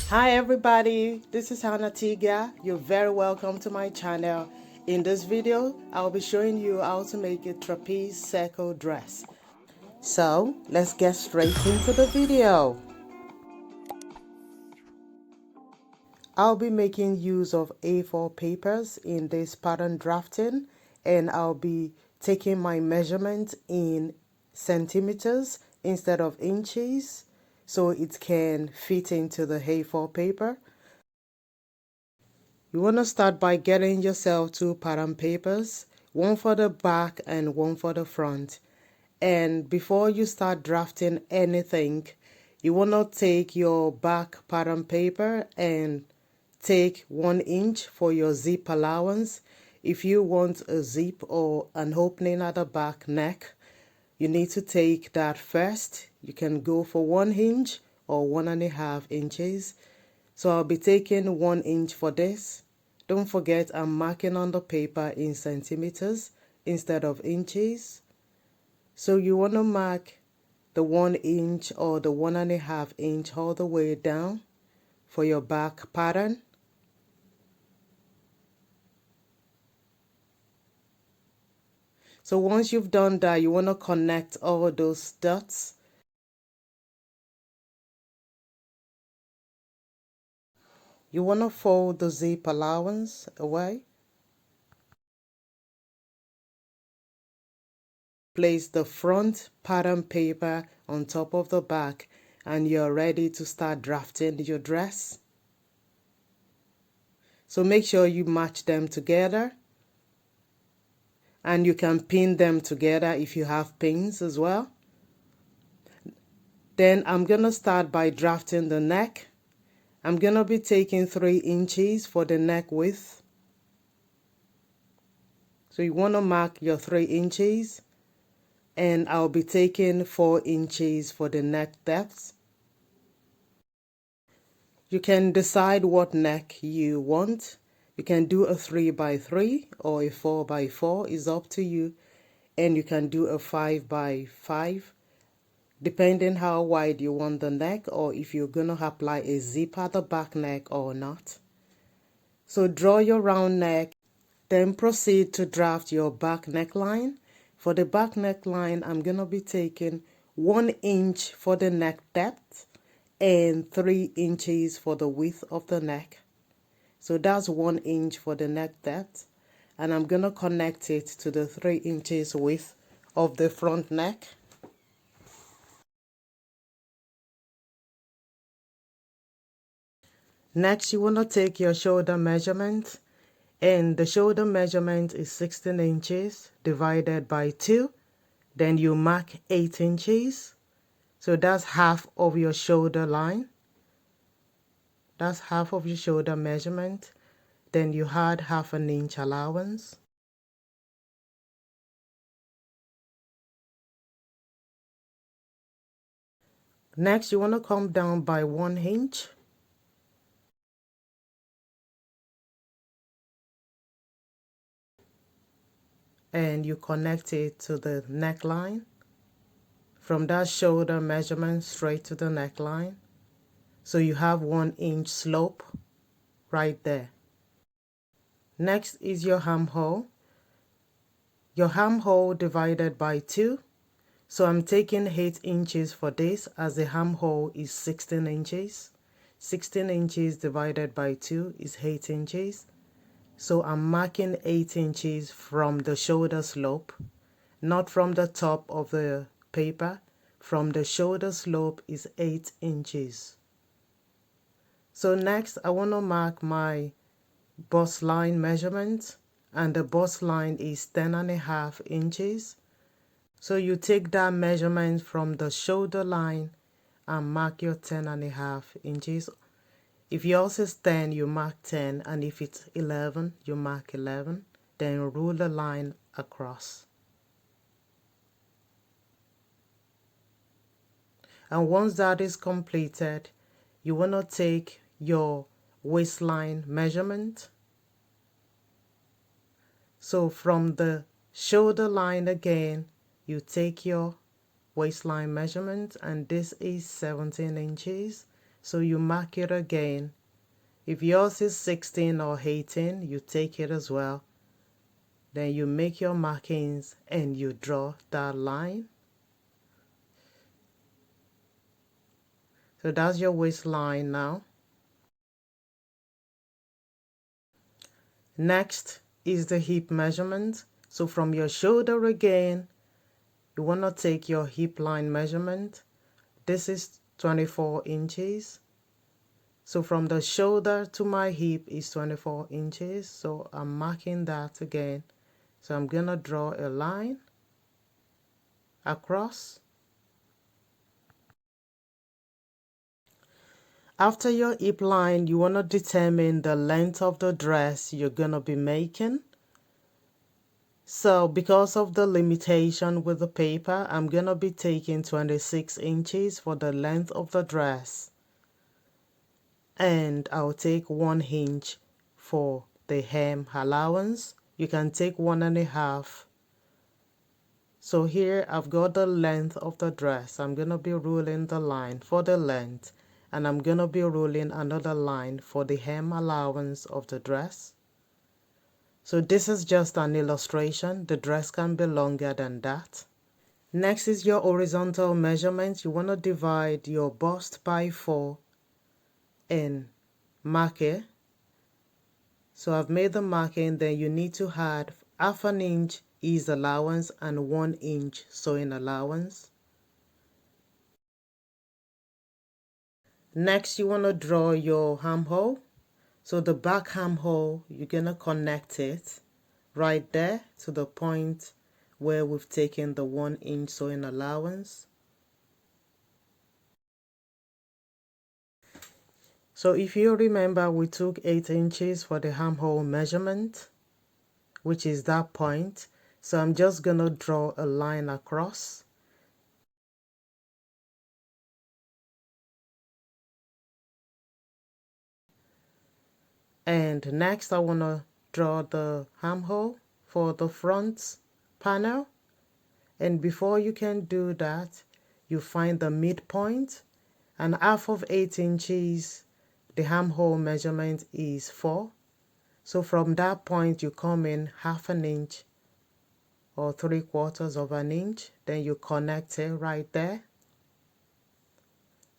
Hi everybody, this is TEGA. You're very welcome to my channel. In this video, I'll be showing you how to make a trapeze circle dress. So, let's get straight into the video. I'll be making use of A4 papers in this pattern drafting, and I'll be taking my measurement in centimeters instead of inches so it can fit into the A4 paper. You want to start by getting yourself two pattern papers, one for the back and one for the front. And before you start drafting anything, you want to take your back pattern paper and take 1 inch for your zip allowance. If you want a zip or an opening at the back neck, you need to take that first. You can go for 1 inch or 1.5 inches. So I'll be taking 1 inch for this. Don't forget I'm marking on the paper in centimeters instead of inches. So you want to mark the 1 inch or the 1.5 inch all the way down for your back pattern. So once you've done that, you want to connect all those dots. You want to fold the zip allowance away. Place the front pattern paper on top of the back and you're ready to start drafting your dress. So make sure you match them together. And you can pin them together if you have pins as well. Then I'm going to start by drafting the neck. I'm going to be taking 3 inches for the neck width. So you want to mark your 3 inches. And I'll be taking 4 inches for the neck depth. You can decide what neck you want. You can do a 3x3 or a 4x4, is up to you. And you can do a 5x5, depending how wide you want the neck or if you're going to apply a zip at the back neck or not. So draw your round neck, then proceed to draft your back neckline. For the back neckline, I'm going to be taking 1 inch for the neck depth and 3 inches for the width of the neck. So that's 1 inch for the neck depth, and I'm going to connect it to the 3 inches width of the front neck. Next, you want to take your shoulder measurement, and the shoulder measurement is 16 inches divided by 2. Then you mark 8 inches. So that's half of your shoulder line. That's half of your shoulder measurement. Then you add 1/2 inch allowance. Next, you want to come down by 1 inch. And you connect it to the neckline. From that shoulder measurement straight to the neckline. So you have 1 inch slope right there. Next is your armhole. Your armhole divided by 2. So I'm taking 8 inches for this, as the armhole is 16 inches. 16 inches divided by 2 is 8 inches. So I'm marking 8 inches from the shoulder slope, not from the top of the paper. From the shoulder slope is 8 inches. So next I want to mark my bust line measurement, and the bust line is 10.5 inches. So you take that measurement from the shoulder line and mark your 10.5 inches. If yours is 10, you mark 10, and if it's 11, you mark 11. Then rule the line across. And once that is completed, you want to take your waistline measurement. So from the shoulder line again, you take your waistline measurement, and this is 17 inches. So you mark it again. If yours is 16 or 18, you take it as well. Then you make your markings and you draw that line. So that's your waistline now. Next is the hip measurement. So from your shoulder again, you want to take your hip line measurement. This is 24 inches. So from the shoulder to my hip is 24 inches. So I'm marking that again. So I'm going to draw a line across. After your hip line, you want to determine the length of the dress you're going to be making. So because of the limitation with the paper, I'm going to be taking 26 inches for the length of the dress. And I'll take 1 inch for the hem allowance. You can take 1.5. So here I've got the length of the dress. I'm going to be ruling the line for the length, and I'm going to be ruling another line for the hem allowance of the dress. So this is just an illustration. The dress can be longer than that. Next is your horizontal measurement. You want to divide your bust by 4 and mark it. So I've made the marking. Then you need to add 1/2 inch ease allowance and 1 inch sewing allowance. Next, you want to draw your armhole. So the back armhole, you're going to connect it right there to the point where we've taken the 1 inch sewing allowance. So if you remember, we took 8 inches for the armhole measurement, which is that point. So I'm just going to draw a line across. And next I want to draw the armhole for the front panel. And before you can do that, you find the midpoint, and 1/2 of 8 inches, the armhole measurement is 4. So from that point you come in 1/2 inch or 3/4 of an inch, then you connect it right there,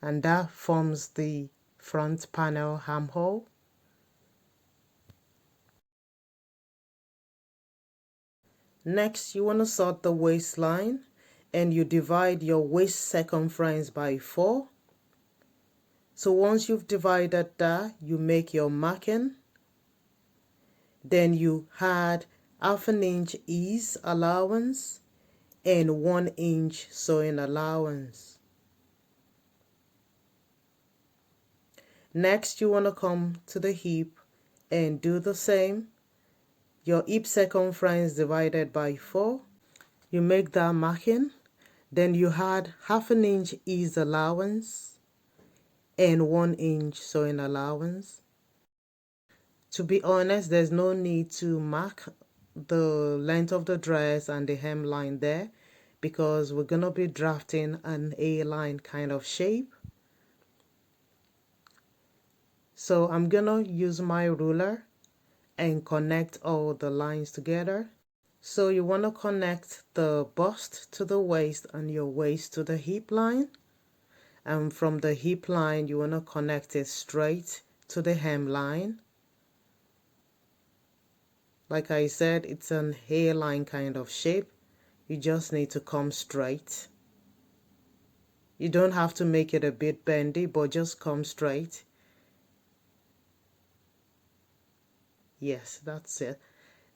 and that forms the front panel armhole. Next, you want to sort the waistline, and you divide your waist circumference by 4. So once you've divided that, you make your marking. Then you add 1/2 inch ease allowance and 1 inch sewing allowance. Next, you want to come to the hip and do the same. Your hip circumference divided by 4. You make that marking. Then you add 1/2 inch ease allowance and 1 inch sewing allowance. To be honest, there's no need to mark the length of the dress and the hemline there, because we're going to be drafting an A-line kind of shape. So I'm going to use my ruler and connect all the lines together. So you want to connect the bust to the waist and your waist to the hip line. And from the hip line, you want to connect it straight to the hemline. Like I said, it's an A-line kind of shape. You just need to come straight. You don't have to make it a bit bendy, but just come straight. Yes, that's it.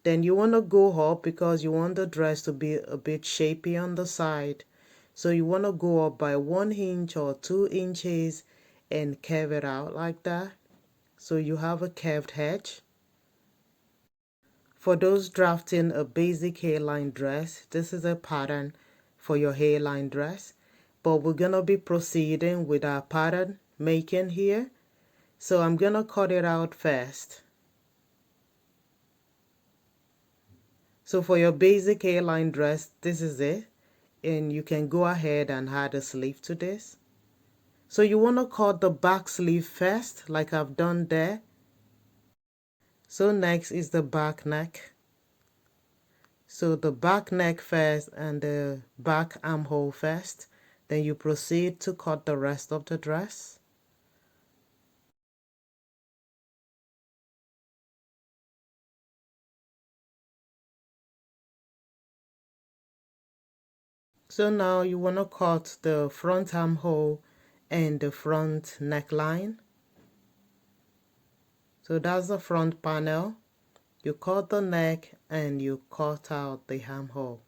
Then you want to go up because you want the dress to be a bit shapy on the side. So you want to go up by 1 inch or 2 inches and curve it out like that. So you have a curved edge. For those drafting a basic hairline dress, this is a pattern for your hairline dress. But we're going to be proceeding with our pattern making here. So I'm going to cut it out first. So for your basic hairline dress, this is it. And you can go ahead and add a sleeve to this. So you want to cut the back sleeve first, like I've done there. So next is the back neck. So the back neck first and the back armhole first. Then you proceed to cut the rest of the dress. So now you want to cut the front armhole and the front neckline. So that's the front panel. You cut the neck and you cut out the armhole.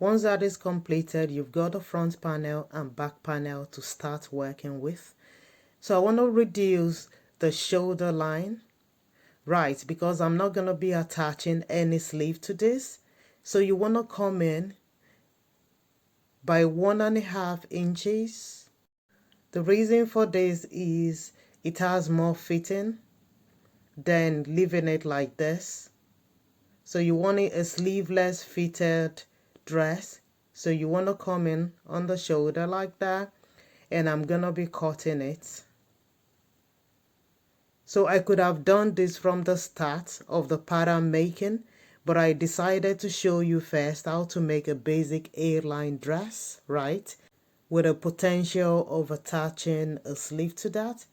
Once that is completed, you've got the front panel and back panel to start working with. So I want to reduce the shoulder line, right, because I'm not going to be attaching any sleeve to this. So you want to come in by 1.5 inches. The reason for this is it has more fitting than leaving it like this. So you want it a sleeveless fitted dress. So you want to come in on the shoulder like that, and I'm gonna be cutting it. So I could have done this from the start of the pattern making, but I decided to show you first how to make a basic A-line dress, right? With a potential of attaching a sleeve to that.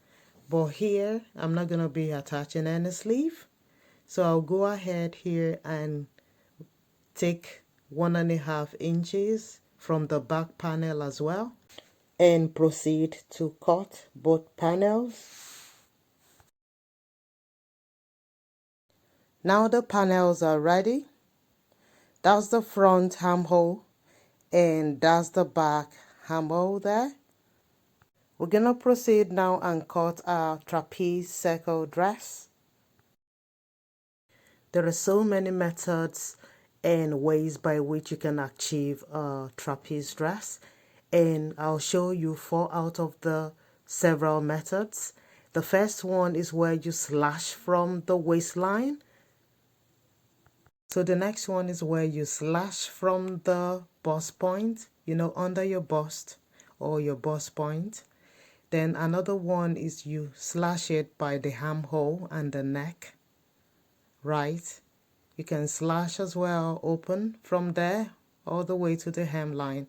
But here, I'm not gonna be attaching any sleeve. So I'll go ahead here and take 1.5 inches from the back panel as well and proceed to cut both panels. Now the panels are ready. That's the front armhole and that's the back armhole there. We're gonna proceed now and cut our trapeze circle dress. There are so many methods and ways by which you can achieve a trapeze dress, and I'll show you 4 out of the several methods. The first one is where you slash from the waistline. So the next one is where you slash from the bust point, under your bust or your bust point. Then another one is you slash it by the armhole and the neck, right? You can slash as well, open from there all the way to the hemline.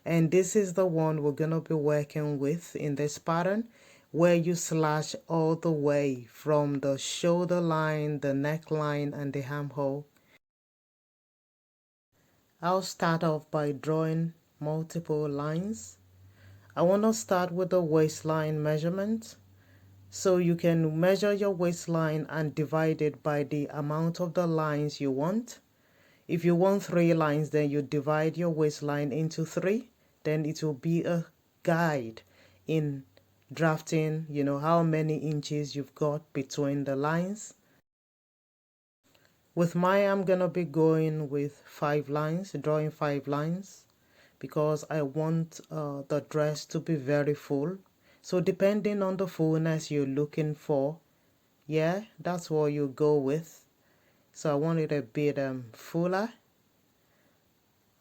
And this is the one we're going to be working with in this pattern, where you slash all the way from the shoulder line, the neckline, and the armhole. I'll start off by drawing multiple lines. I want to start with the waistline measurement. So you can measure your waistline and divide it by the amount of the lines you want. If you want 3 lines, then you divide your waistline into 3. Then it will be a guide in drafting, how many inches you've got between the lines. With mine, I'm going to be going with 5 lines, drawing 5 lines, because I want the dress to be very full. So depending on the fullness you're looking for, yeah, that's what you go with. So I want it a bit fuller.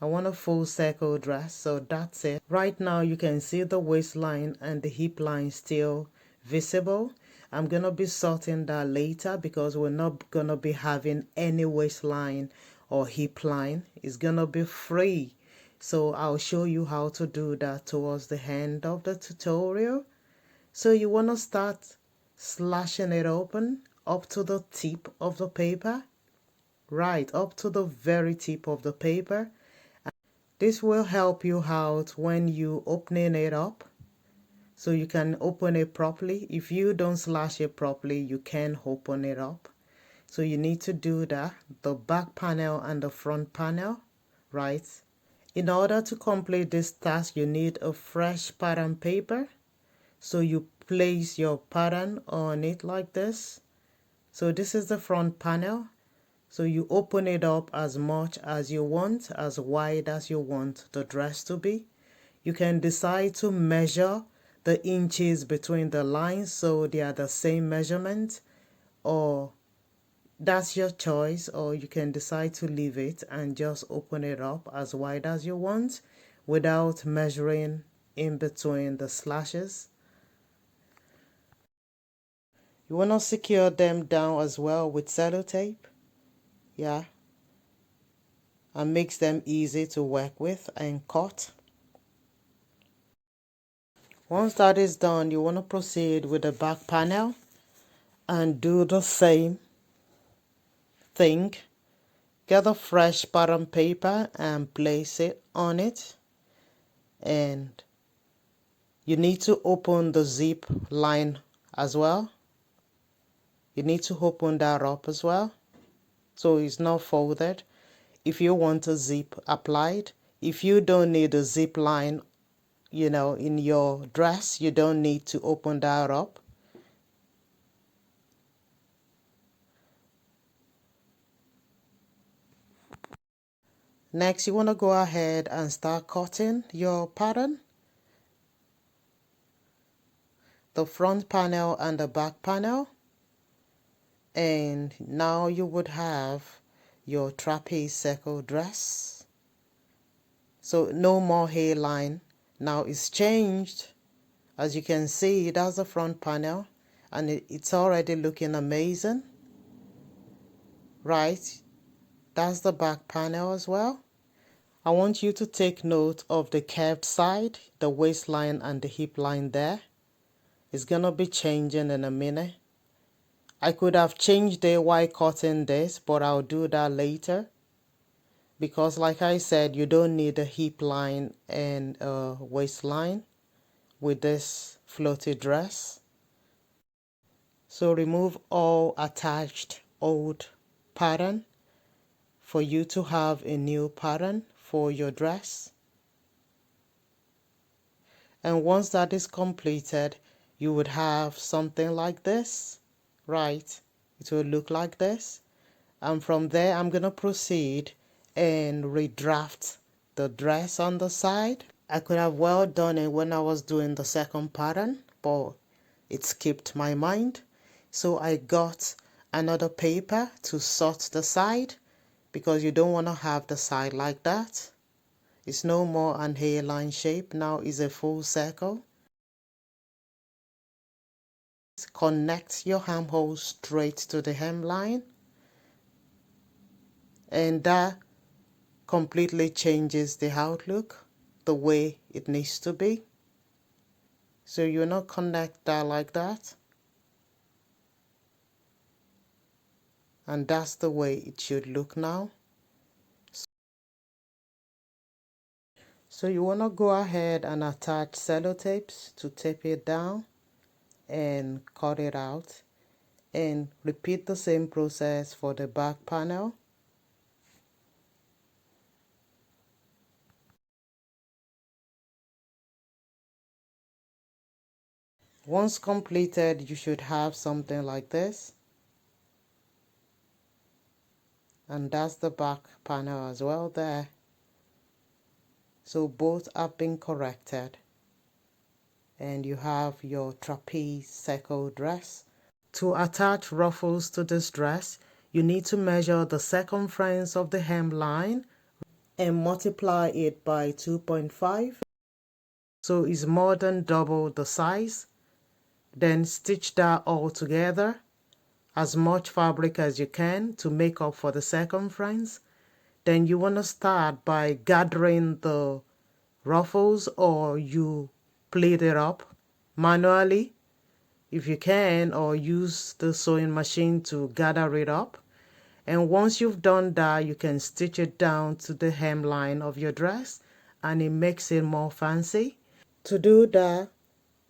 I want a full circle dress, so that's it. Right now you can see the waistline and the hip line still visible. I'm gonna be sorting that later because we're not gonna be having any waistline or hip line. It's gonna be free. So I'll show you how to do that towards the end of the tutorial. So you want to start slashing it open up to the tip of the paper, right up to the very tip of the paper. This will help you out when you opening it up, so you can open it properly. If you don't slash it properly, you can't open it up. So you need to do that, the back panel and the front panel, right? In order to complete this task, you need a fresh pattern paper. So you place your pattern on it like this. So this is the front panel. So you open it up as much as you want, as wide as you want the dress to be. You can decide to measure the inches between the lines so they are the same measurement, or that's your choice, or you can decide to leave it and just open it up as wide as you want without measuring in between the slashes. You want to secure them down as well with sellotape, yeah, and makes them easy to work with and cut. Once that is done, you want to proceed with the back panel and do the same thing. Get a fresh pattern paper and place it on it, and you need to open the zip line as well. You need to open that up as well so it's not folded if you want a zip applied. If you don't need a zip line, you know, in your dress, you don't need to open that up. Next, you want to go ahead and start cutting your pattern, the front panel and the back panel. And now you would have your trapeze circle dress. So no more hairline. Now it's changed. As you can see, that's the front panel, and it's already looking amazing. Right, that's the back panel as well. I want you to take note of the curved side, the waistline and the hip line there. It's gonna be changing in a minute. I could have changed it while cutting this, but I'll do that later. Because like I said, you don't need a hip line and a waistline with this floaty dress. So remove all attached old pattern for you to have a new pattern for your dress. And once that is completed, you would have something like this, right? It will look like this. And from there, I'm going to proceed and redraft the dress on the side. I could have well done it when I was doing the second pattern, but it skipped my mind. So I got another paper to sort the side, because you don't want to have the side like that. It's no more an hairline shape, now it's a full circle. Connect your armhole straight to the hemline, and that completely changes the outlook the way it needs to be. So you not connect that like that, and that's the way it should look now. So you want to go ahead and attach sellotapes to tape it down and cut it out, and repeat the same process for the back panel. Once completed, you should have something like this, and that's the back panel as well there. So both have been corrected, and you have your trapeze circle dress. To attach ruffles to this dress, you need to measure the circumference of the hemline and multiply it by 2.5. So it's more than double the size. Then stitch that all together, as much fabric as you can to make up for the circumference. Then you want to start by gathering the ruffles, or you pleat it up manually if you can, or use the sewing machine to gather it up. And once you've done that, you can stitch it down to the hemline of your dress, and it makes it more fancy. To do that,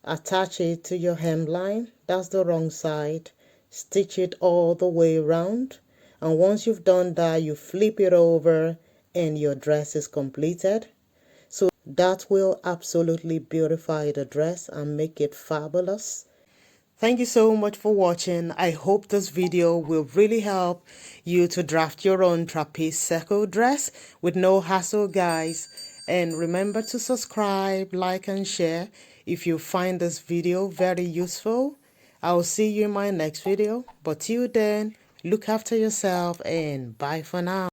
attach it to your hemline. That's the wrong side. Stitch it all the way around, and once you've done that, you flip it over and your dress is completed. So that will absolutely beautify the dress and make it fabulous. Thank you so much for watching. I hope this video will really help you to draft your own trapeze circle dress with no hassle, guys. And remember to subscribe, like, and share if you find this video very useful. I'll see you in my next video. But till then, look after yourself and bye for now.